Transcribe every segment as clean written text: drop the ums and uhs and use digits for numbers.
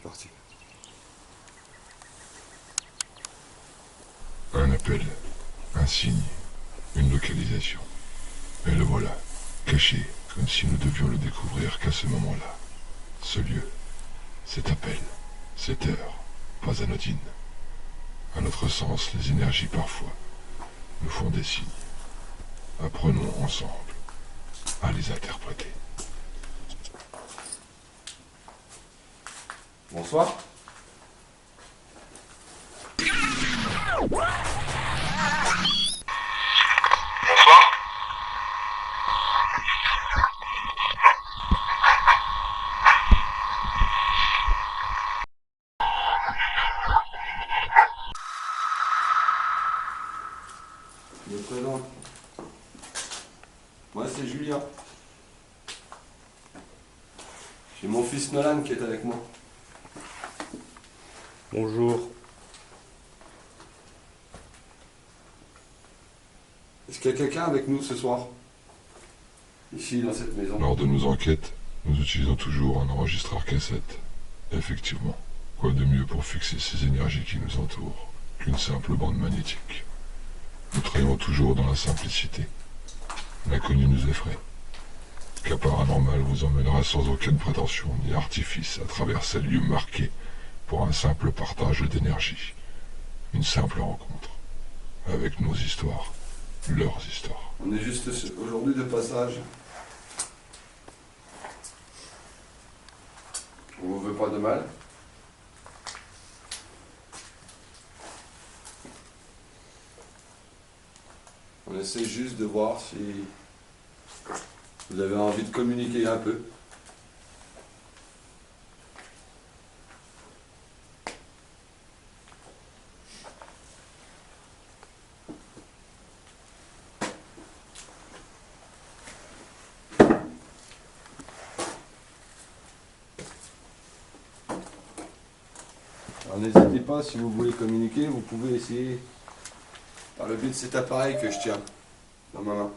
C'est parti. Un appel, un signe, une localisation. Et le voilà, caché, comme si nous devions le découvrir qu'à ce moment-là. Ce lieu, cet appel, cette heure, pas anodine. À notre sens, les énergies parfois nous font des signes. Apprenons ensemble à les interpréter. Bonsoir. Je me présente. Moi, c'est Julien. J'ai mon fils Nolan qui est avec moi. Bonjour. Est-ce qu'il y a quelqu'un avec nous ce soir? Ici, dans cette maison. Lors de nos enquêtes, nous utilisons toujours un enregistreur cassette. Effectivement, quoi de mieux pour fixer ces énergies qui nous entourent qu'une simple bande magnétique. Nous travaillons toujours dans la simplicité. L'inconnu nous effraie. Qu'un paranormal vous emmènera sans aucune prétention ni artifice à travers ces lieux marqués pour un simple partage d'énergie. Une simple rencontre. Avec nos histoires, leurs histoires. On est juste aujourd'hui de passage. On vous veut pas de mal. On essaie juste de voir si vous avez envie de communiquer un peu. Alors n'hésitez pas, si vous voulez communiquer, vous pouvez essayer par le biais de cet appareil que je tiens dans ma main.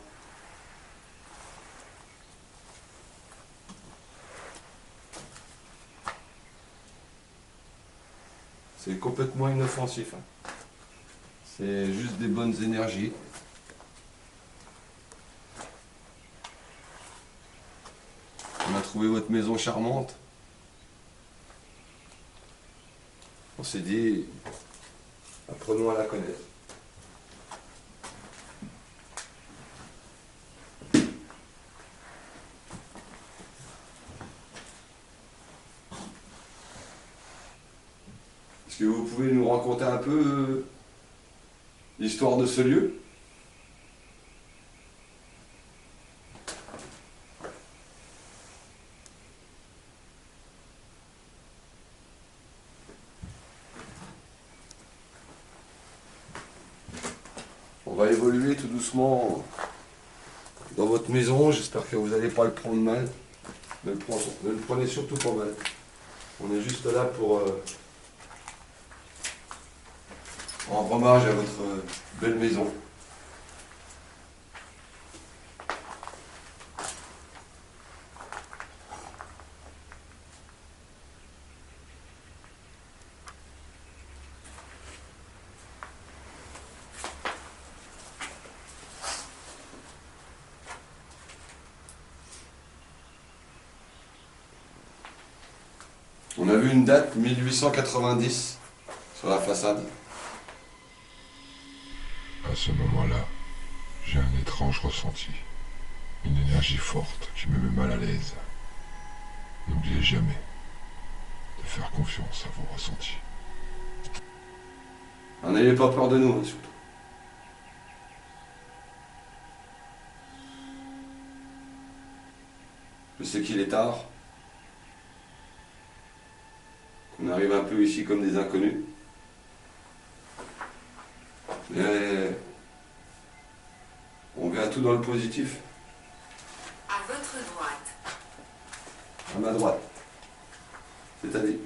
C'est complètement inoffensif. C'est juste des bonnes énergies. On a trouvé votre maison charmante. On s'est dit, apprenons à la connaître. Est-ce que vous pouvez nous raconter un peu l'histoire de ce lieu? On va évoluer tout doucement dans votre maison. J'espère que vous n'allez pas le prendre mal. Ne le prenez surtout pas mal. On est juste là pour en hommage à votre belle maison. On a vu une date 1890 sur la façade. À ce moment-là, j'ai un étrange ressenti. Une énergie forte qui me met mal à l'aise. N'oubliez jamais de faire confiance à vos ressentis. N'ayez pas peur de nous, hein, surtout. Je sais qu'il est tard. On arrive un peu ici comme des inconnus. Mais on verra tout dans le positif. À votre droite. À ma droite. C'est-à-dire.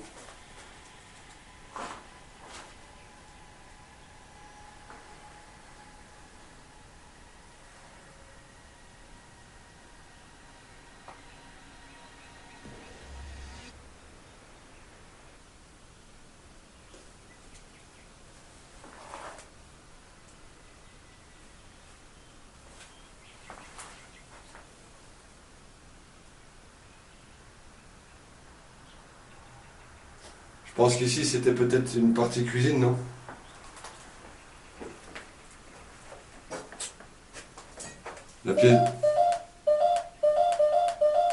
pense qu'ici c'était peut-être une partie cuisine, non? La pièce.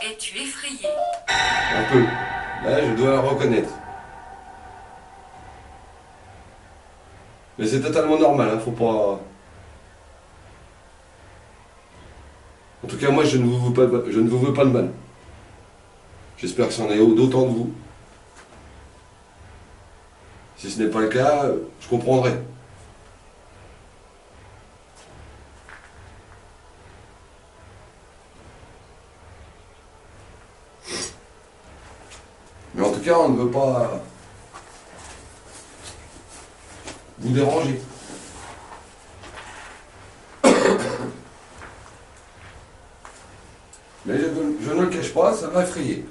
Es-tu effrayé? Un peu. Là, je dois la reconnaître. Mais c'est totalement normal, hein, faut pas. En tout cas, moi, je ne vous veux pas, je ne vous veux pas de mal. J'espère que c'en est d'autant de vous. Si ce n'est pas le cas, je comprendrai. Mais en tout cas, on ne veut pas vous déranger. Mais je ne le cache pas, ça m'a effrayé.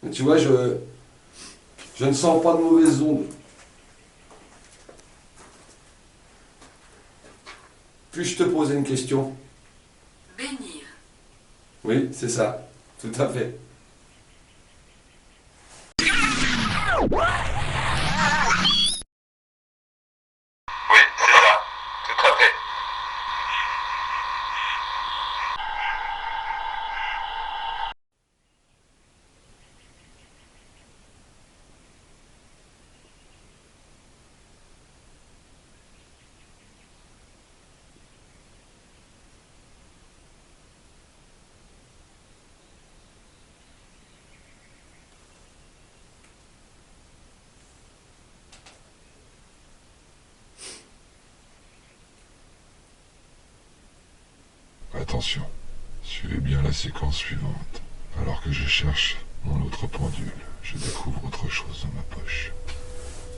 Mais tu vois, je ne sens pas de mauvaises ondes. Puis-je te poser une question? Bénir. Oui, c'est ça. Tout à fait. Oui, c'est ça. Tout à fait. Attention, suivez bien la séquence suivante. Alors que je cherche mon autre pendule, je découvre autre chose dans ma poche.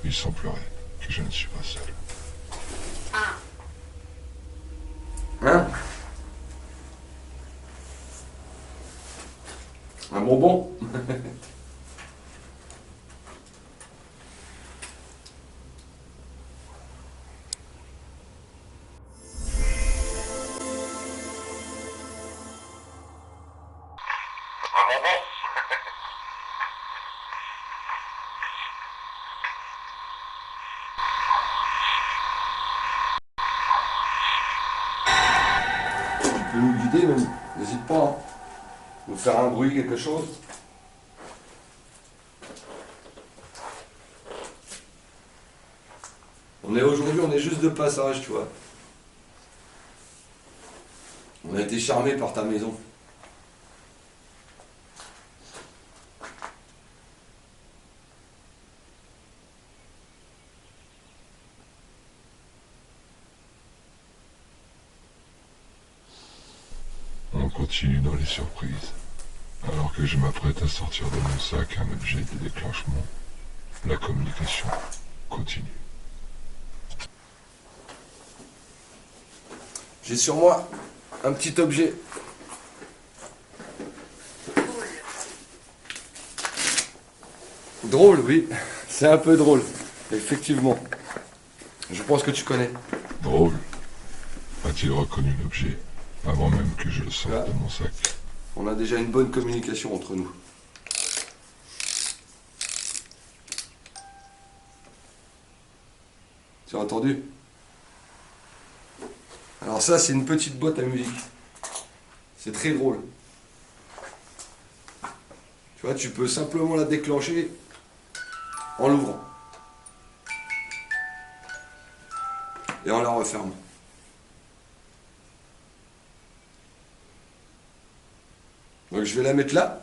Il semblerait que je ne suis pas seul. 1, Hein? Un bonbon? Un bonbon. Tu peux nous guider même. N'hésite pas. Hein. Nous faire un bruit, quelque chose. Aujourd'hui, on est juste de passage, tu vois. On a été charmés par ta maison. On continue dans les surprises. Alors que je m'apprête à sortir de mon sac un objet de déclenchement, la communication continue. J'ai sur moi un petit objet. drôle. Drôle, oui. C'est un peu drôle. Effectivement. Je pense que tu connais. Drôle. A-t-il reconnu l'objet avant même que je le sorte Là. de mon sac? On a déjà une bonne communication entre nous. Tu as entendu? Alors ça, c'est une petite boîte à musique. C'est très drôle. Tu vois, tu peux simplement la déclencher en l'ouvrant. Et en la refermant. Donc je vais la mettre là.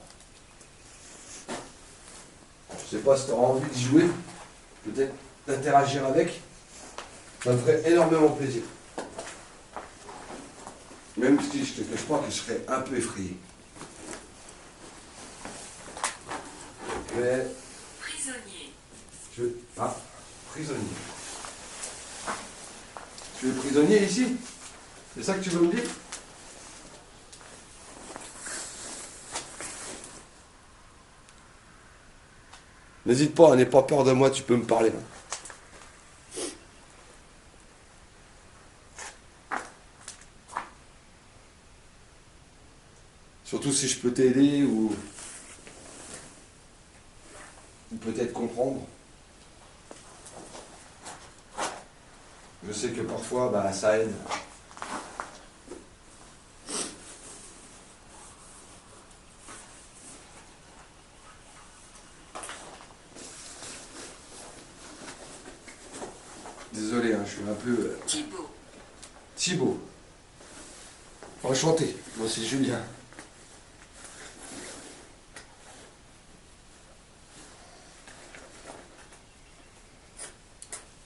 Je sais pas si tu auras envie d'y jouer. Peut-être d'interagir avec. Ça me ferait énormément plaisir. Même si je te cache pas que je serais un peu effrayé. Mais Prisonnier. Ah, prisonnier. Tu es prisonnier ici? C'est ça que tu veux me dire? N'hésite pas, n'aie pas peur de moi, tu peux me parler. Surtout si je peux t'aider ou peut-être comprendre. Je sais que parfois, bah, ça aide. Désolé, hein, je suis un peu... Thibaut. Thibaut. Enchanté, moi c'est Julien.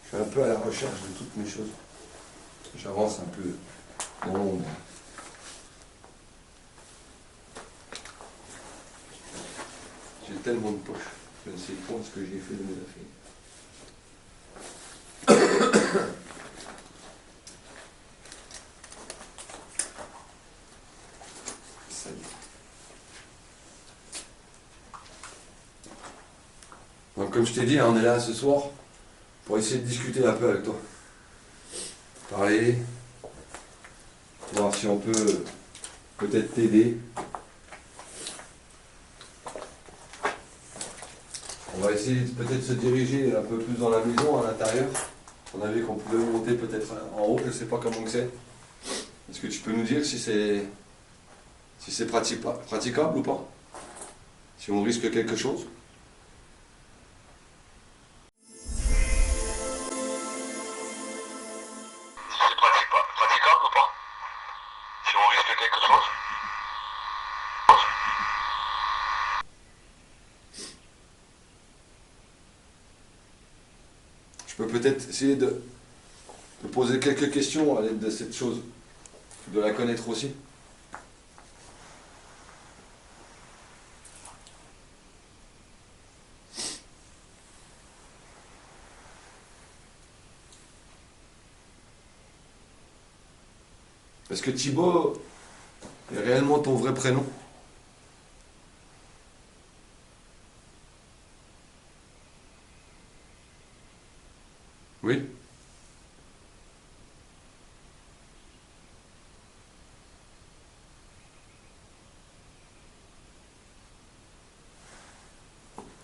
Je suis un peu à la recherche de toutes mes choses. J'avance un peu dans l'ombre. J'ai tellement de poches. Je ne sais pas ce que j'ai fait de mes affaires. Ça y est. Donc comme je t'ai dit, hein, on est là ce soir pour essayer de discuter un peu avec toi. Parler, voir si on peut peut-être t'aider. On va essayer peut-être de se diriger un peu plus dans la maison, à l'intérieur. On a vu qu'on pouvait monter peut-être en haut, je ne sais pas comment que c'est. Est-ce que tu peux nous dire si c'est praticable ou pas? Si on risque quelque chose? C'est praticable ou pas? Si on risque quelque chose? Je peux peut-être essayer de poser quelques questions à l'aide de cette chose, de la connaître aussi. Est-ce que Thibaut est réellement ton vrai prénom? Oui?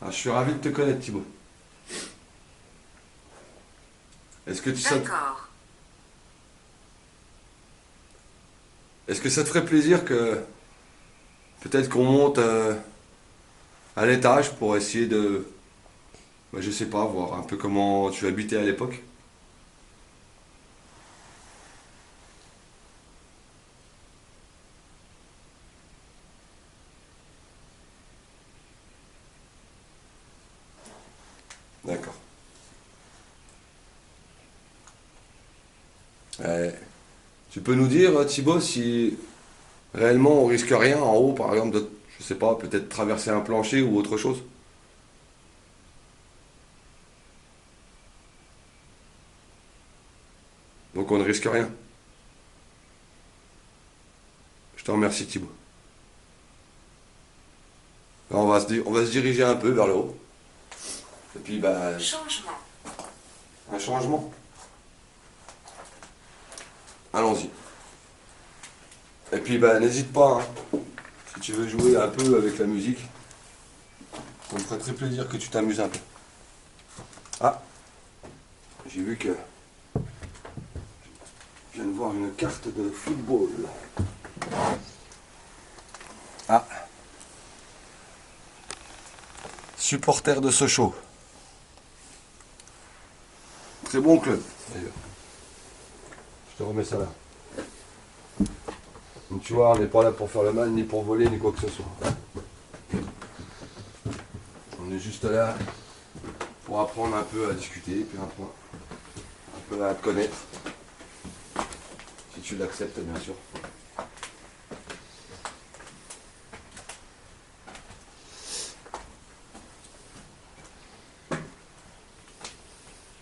Ah, je suis ravi de te connaître, Thibaut. Est-ce que D'accord. est-ce que ça te ferait plaisir que peut-être qu'on monte à l'étage pour essayer de, bah, je sais pas, voir un peu comment tu habitais à l'époque? D'accord. Tu peux nous dire, Thibaut, si réellement on risque rien en haut, par exemple, de, je sais pas, peut-être traverser un plancher ou autre chose? Donc on ne risque rien. Je te remercie, Thibaut. Alors, on va se diriger un peu vers le haut. Et puis, bah, Changement. un changement. Allons-y. Et puis, bah, n'hésite pas, hein, si tu veux jouer un peu avec la musique. Ça me ferait très plaisir que tu t'amuses un peu. Ah, j'ai vu que je viens de voir une carte de football. Ah. Supporter de Sochaux. Très bon club, d'ailleurs. Je te remets ça là. Donc, tu vois, on n'est pas là pour faire le mal, ni pour voler, ni quoi que ce soit. On est juste là pour apprendre un peu à discuter, puis apprendre un peu à te connaître. Si tu l'acceptes, bien sûr.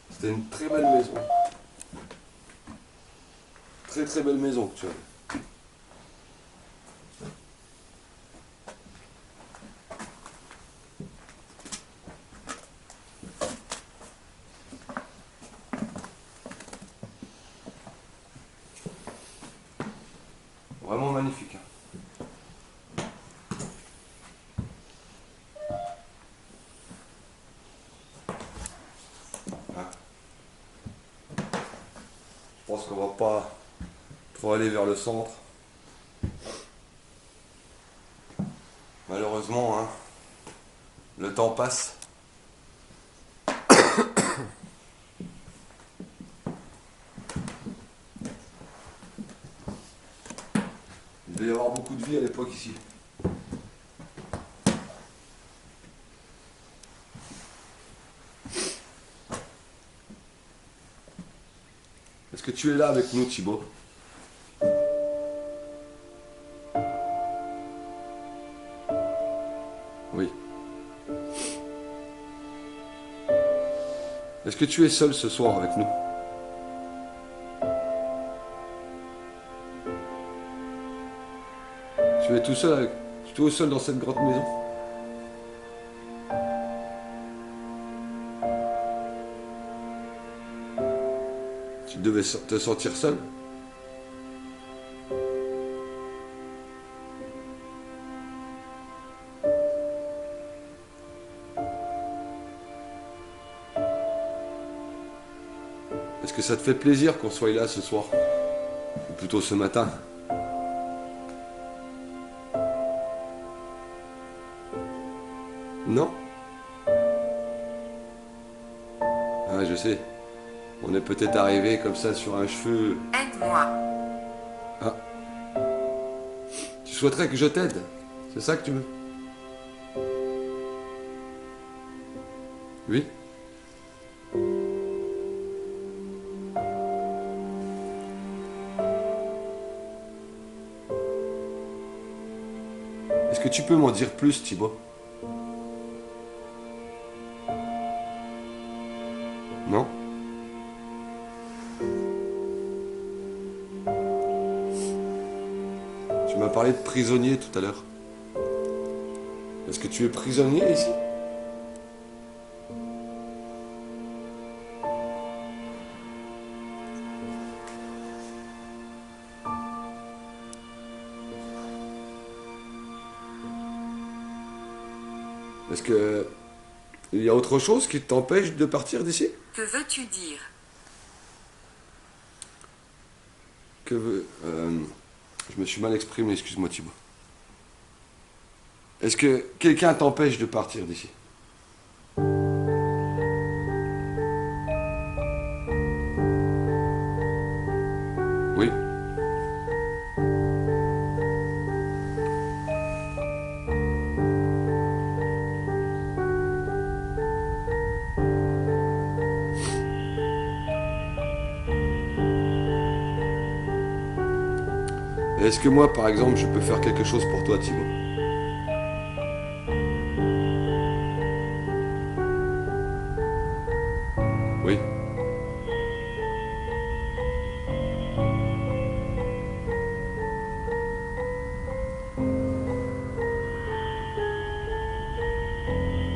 C'était une très belle maison. Très très belle maison que tu as. Vraiment magnifique. Hein. Ah. Je pense qu'on va pas trop aller vers le centre. Malheureusement, hein, le temps passe. Il devait y avoir beaucoup de vie à l'époque ici. Est-ce que tu es là avec nous, Thibaut? Oui. Est-ce que tu es seul ce soir avec nous? Tu es tout seul avec... Tu es tout seul dans cette grande maison? Tu devais te sentir seul? Est-ce que ça te fait plaisir qu'on soit là ce soir? Ou plutôt ce matin? Non? Ah, je sais. On est peut-être arrivé comme ça sur un cheveu. Aide-moi. Ah. Tu souhaiterais que je t'aide? C'est ça que tu veux? Oui? Est-ce que tu peux m'en dire plus, Thibaut? Non? Tu m'as parlé de prisonnier tout à l'heure. Est-ce que tu es prisonnier ici? Est-ce que il y a autre chose qui t'empêche de partir d'ici? Que veux-tu dire? Que veux... je me suis mal exprimé, excuse-moi Thibaut. Est-ce que quelqu'un t'empêche de partir d'ici? Oui. Est-ce que moi, par exemple, je peux faire quelque chose pour toi, Thibaut? Oui.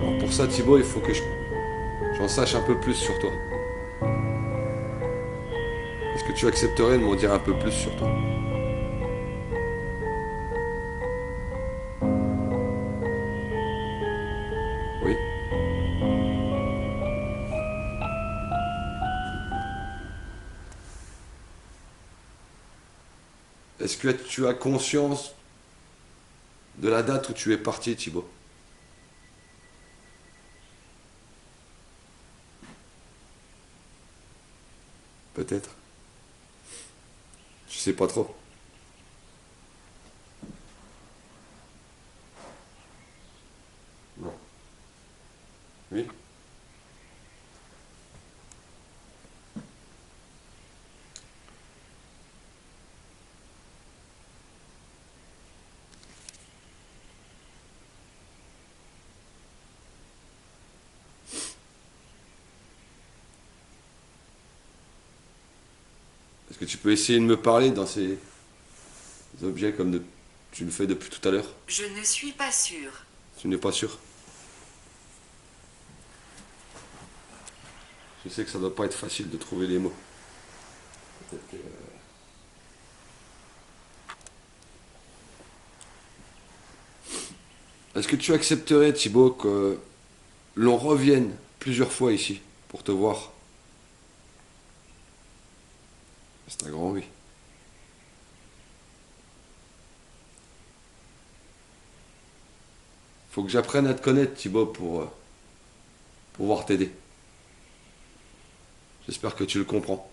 Alors pour ça, Thibaut, il faut que j'en sache un peu plus sur toi. Est-ce que tu accepterais de m'en dire un peu plus sur toi? Oui. Est-ce que tu as conscience de la date où tu es parti, Thibaut? Peut-être. Je sais pas trop. Non. Oui. Est-ce que tu peux essayer de me parler dans ces objets comme tu le fais depuis tout à l'heure? Je ne suis pas sûre. Tu n'es pas sûr? Je sais que ça doit pas être facile de trouver les mots. Peut-être que... Est-ce que tu accepterais, Thibaut, que l'on revienne plusieurs fois ici pour te voir? C'est un grand oui. Faut que j'apprenne à te connaître, Thibaut, pour pouvoir t'aider. J'espère que tu le comprends.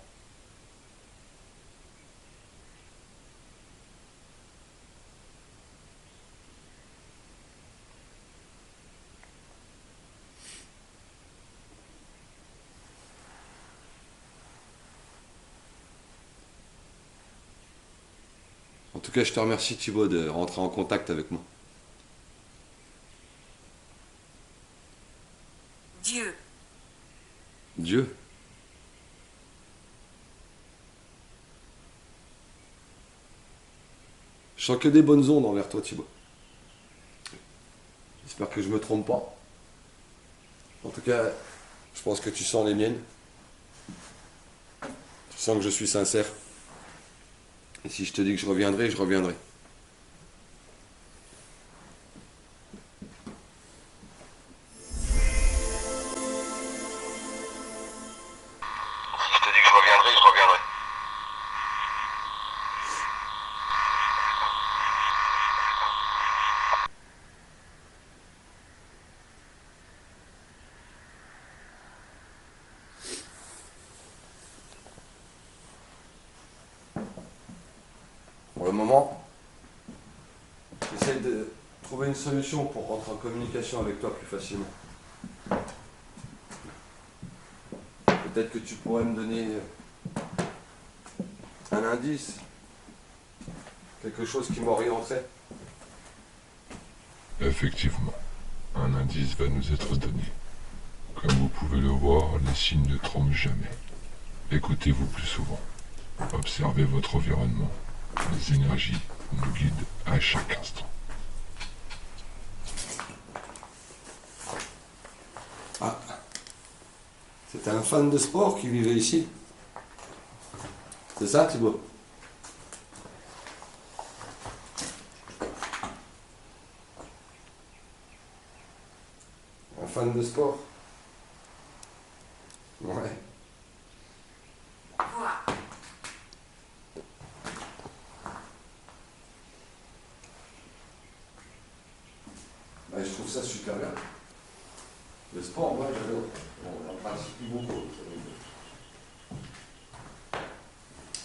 En tout cas, je te remercie, Thibaut, de rentrer en contact avec moi. Dieu. Dieu. Je sens que des bonnes ondes envers toi, Thibaut. J'espère que je me trompe pas. En tout cas, je pense que tu sens les miennes. Tu sens que je suis sincère. Et si je te dis que je reviendrai, je reviendrai. Je te dis que je reviendrai, je reviendrai. Pour le moment, j'essaie de trouver une solution pour rentrer en communication avec toi plus facilement. Peut-être que tu pourrais me donner un indice, quelque chose qui m'orienterait. Effectivement, un indice va nous être donné. Comme vous pouvez le voir, les signes ne trompent jamais. Écoutez-vous plus souvent. Observez votre environnement. Les énergies nous guident à chaque instant. Ah, c'était un fan de sport qui vivait ici. C'est ça, Thibaut? Un fan de sport? Ouais. Voix. Bah, je trouve ça super bien. Le sport, moi, j'adore. Bon, j'en pratique plus beaucoup.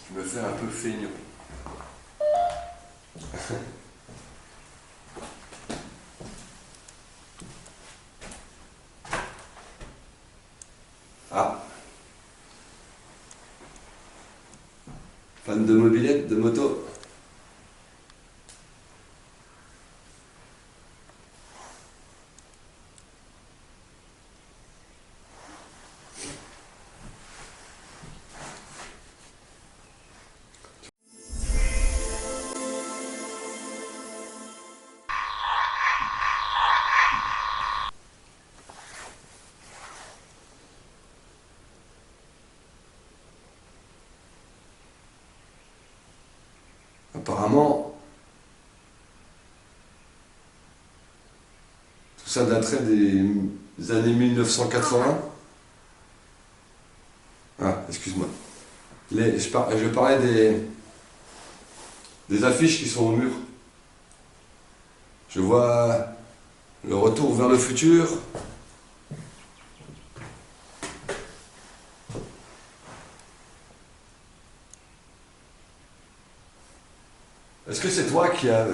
Je me fais un peu feignant. Ah. Fan de mobilette, de moto. Apparemment, tout ça daterait des années 1980. Ah, excuse-moi. Je parlais des affiches qui sont au mur. Je vois le retour vers le futur. Est-ce que c'est toi qui as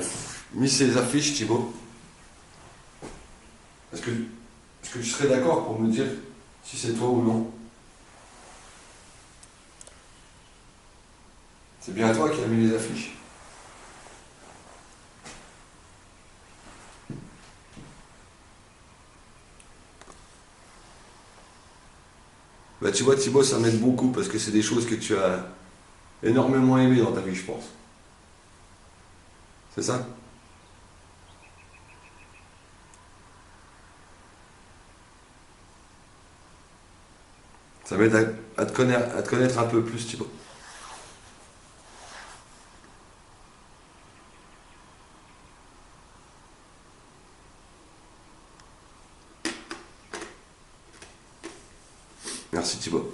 mis ces affiches, Thibaut? Est-ce que tu serais d'accord pour me dire si c'est toi ou non? C'est bien toi qui as mis les affiches. Bah tu vois Thibaut, ça m'aide beaucoup parce que c'est des choses que tu as énormément aimées dans ta vie, je pense. C'est ça? Ça m'aide à te connaître un peu plus, Thibaut. Merci Thibaut.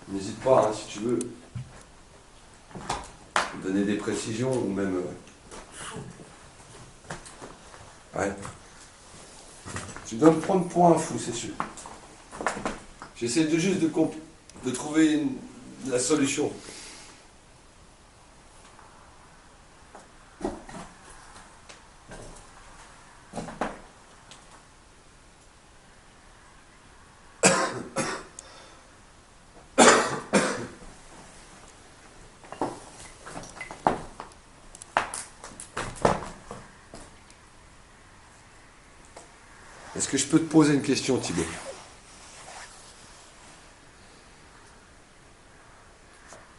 N'hésite pas, hein, si tu veux, donner des précisions ou même... Ouais. Tu dois me prendre pour un fou, c'est sûr. J'essaie juste de trouver la solution. Est-ce que je peux te poser une question, Thibaut?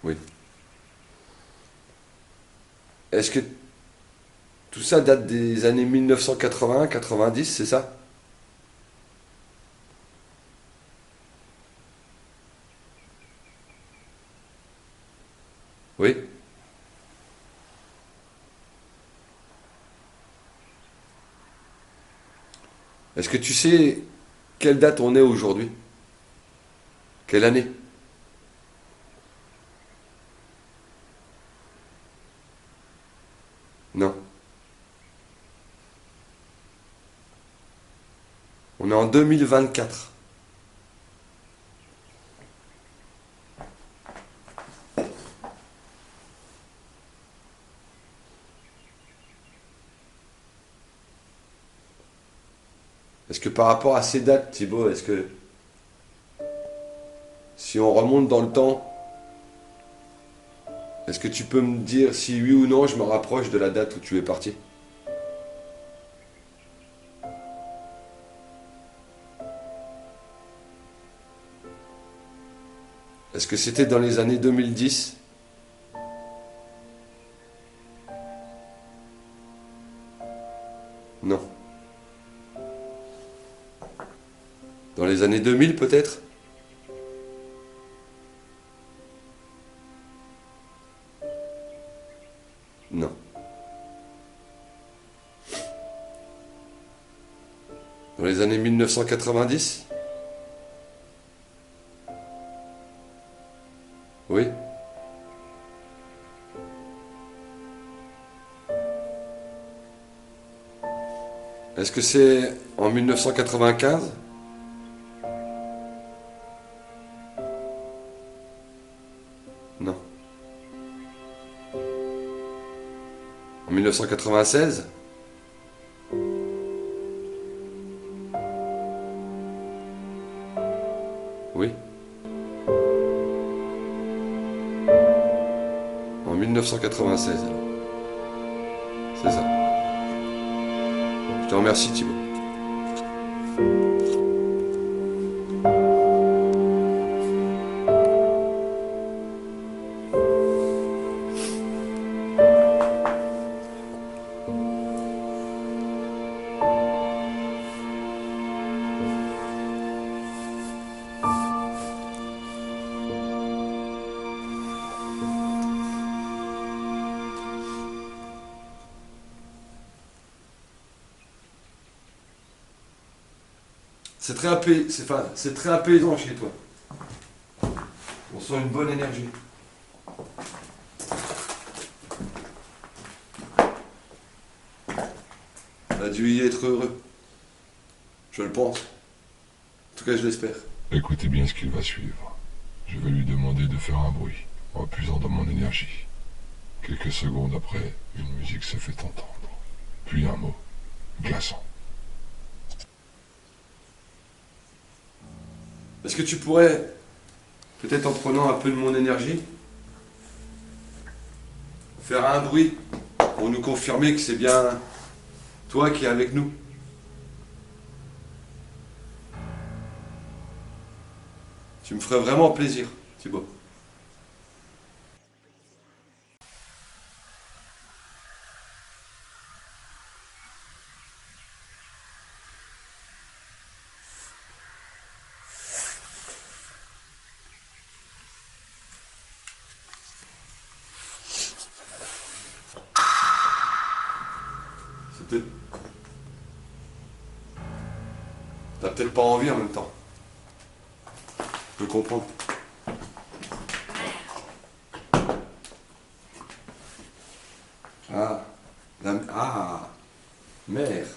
Oui. Est-ce que tout ça date des années 1980-90, c'est ça? Oui. Est-ce que tu sais quelle date on est aujourd'hui? Quelle année? Non. On est en 2024. Est-ce que par rapport à ces dates, Thibaut, est-ce que si on remonte dans le temps, est-ce que tu peux me dire si oui ou non je me rapproche de la date où tu es parti? Est-ce que c'était dans les années 2010? Non. Dans les années 2000 peut-être? Non. Dans les années 1990? Oui. Est-ce que c'est en 1995? Non. En 1996? Oui. En 1996, alors. C'est ça. Je te remercie, Thibaut. C'est très apaisant chez toi. On sent une bonne énergie. T'as dû y être heureux. Je le pense. En tout cas, je l'espère. Écoutez bien ce qu'il va suivre. Je vais lui demander de faire un bruit, en puisant dans mon énergie. Quelques secondes après, une musique se fait entendre. Puis un mot, glaçant. Est-ce que tu pourrais, peut-être en prenant un peu de mon énergie, faire un bruit pour nous confirmer que c'est bien toi qui es avec nous? Tu me ferais vraiment plaisir, Thibaut. C'est peut-être peut-être pas envie en même temps. Je peux comprendre. Ah, mère.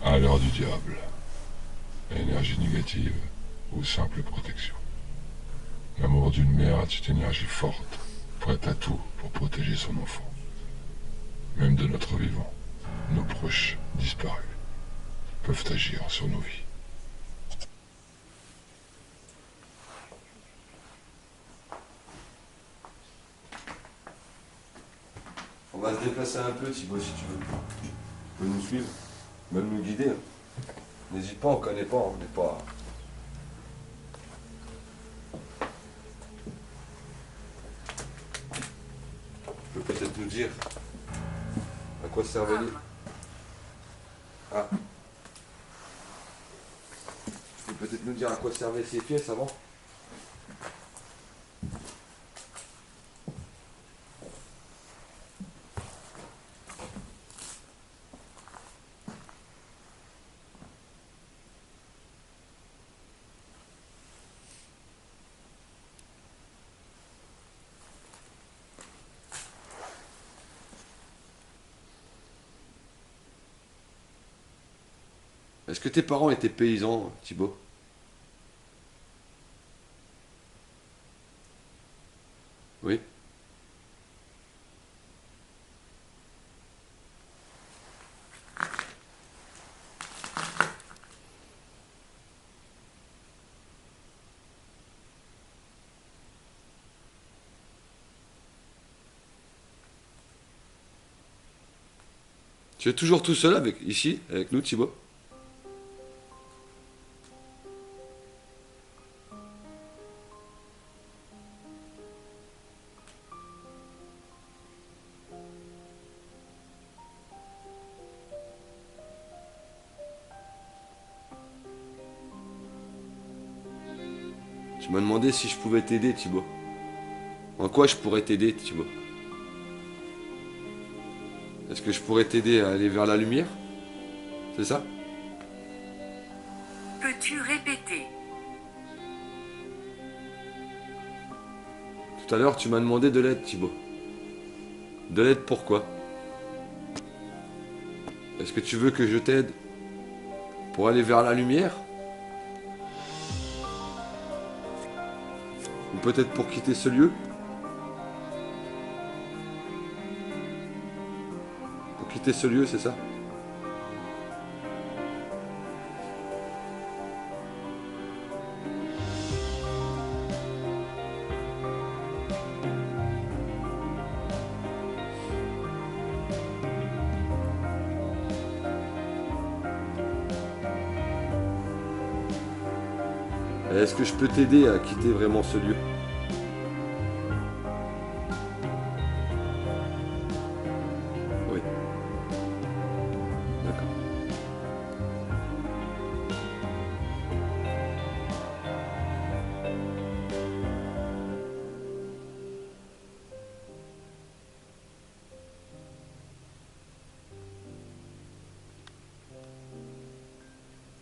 À l'heure du diable. Énergie négative ou simple protection. L'amour d'une mère est une énergie forte, prête à tout pour protéger son enfant. Même de notre vivant, nos proches disparus peuvent agir sur nos vies. On va se déplacer un peu, Thibaut, si tu veux. Tu peux nous suivre, même nous guider. N'hésite pas, on connaît pas, on n'est pas. Tu peux peut-être nous dire à quoi servait les. Ah. Tu peux peut-être nous dire à quoi servaient ces pièces avant? Est-ce que tes parents étaient paysans, Thibaut? Oui. Tu es toujours tout seul avec ici, avec nous, Thibaut? Tu m'as demandé si je pouvais t'aider, Thibaut. En quoi je pourrais t'aider, Thibaut? Est-ce que je pourrais t'aider à aller vers la lumière? C'est ça? Peux-tu répéter? Tout à l'heure, tu m'as demandé de l'aide, Thibaut. De l'aide pourquoi? Est-ce que tu veux que je t'aide pour aller vers la lumière? Ou peut-être pour quitter ce lieu? Pour quitter ce lieu, c'est ça? Et est-ce que je peux t'aider à quitter vraiment ce lieu? Oui. D'accord.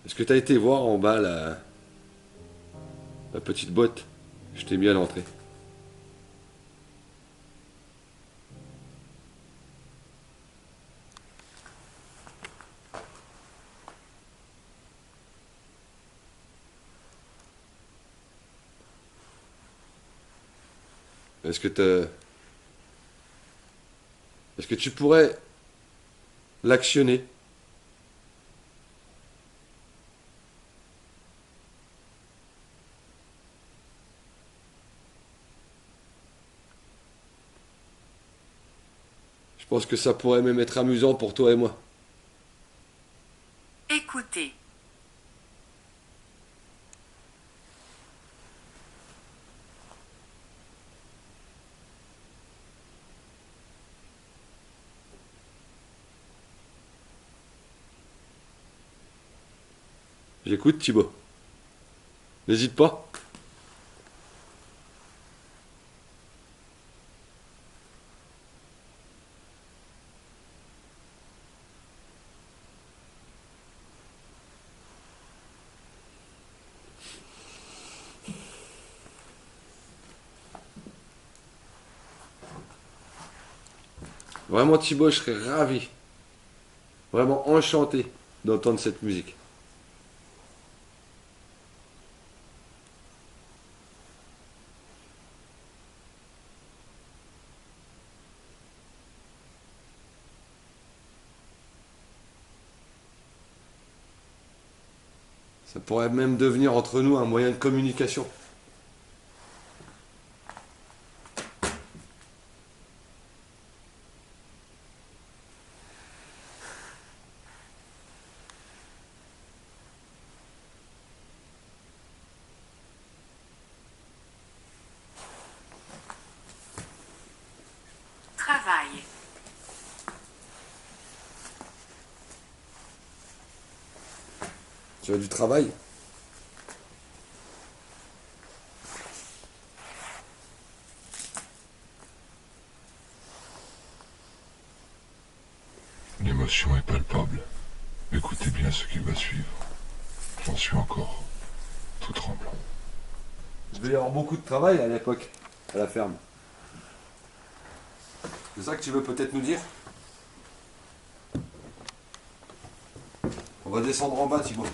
Est-ce que tu as été voir en bas la petite boîte que je t'ai mis à l'entrée? Est-ce que est-ce que tu pourrais l'actionner? Je pense que ça pourrait même être amusant pour toi et moi. Écoutez. J'écoute, Thibaut. N'hésite pas. Vraiment Thibaut, je serais ravi, vraiment enchanté d'entendre cette musique. Ça pourrait même devenir entre nous un moyen de communication. Travail. Tu as du travail? L'émotion est palpable. Écoutez bien ce qui va suivre. J'en suis encore tout tremblant. Je devais y avoir beaucoup de travail à l'époque, à la ferme. C'est ça que tu veux peut-être nous dire? On va descendre en bas, Thibaut.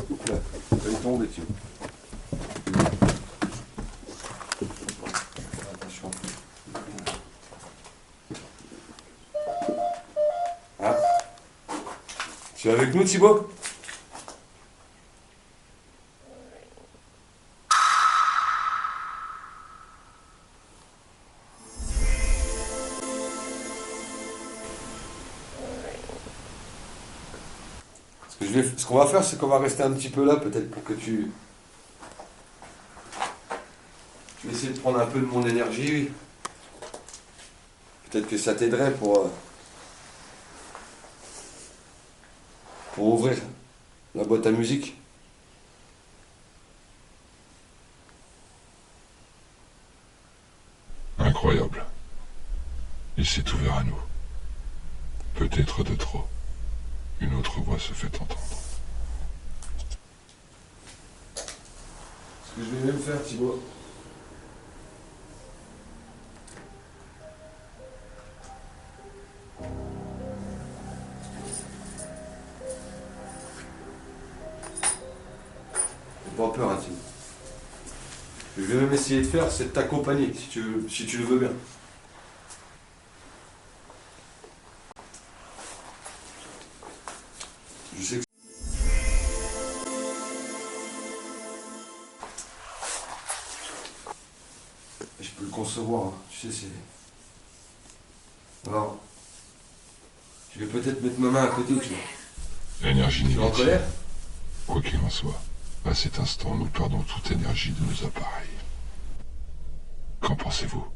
Oups là, il est tombé, Thibaut. Attention. Ah. Tu es avec nous, Thibaut? Ce qu'on va faire, c'est qu'on va rester un petit peu là, peut-être pour que tu essaies de prendre un peu de mon énergie. Peut-être que ça t'aiderait pour ouvrir la boîte à musique. Incroyable. Il s'est ouvert à nous. Peut-être de trop. Une autre voix se fait entendre. Ce que je vais même faire, Thibaut. N'aie pas peur, hein, Thibaut. Ce que je vais même essayer de faire, c'est de t'accompagner, si tu le veux bien. Je sais que je peux le concevoir, hein. Tu sais, c'est... Alors, je vais peut-être mettre ma main à côté, tu vois. L'énergie Tu es en négative. colère? Quoi qu'il en soit, à cet instant, nous perdons toute énergie de nos appareils. Qu'en pensez-vous?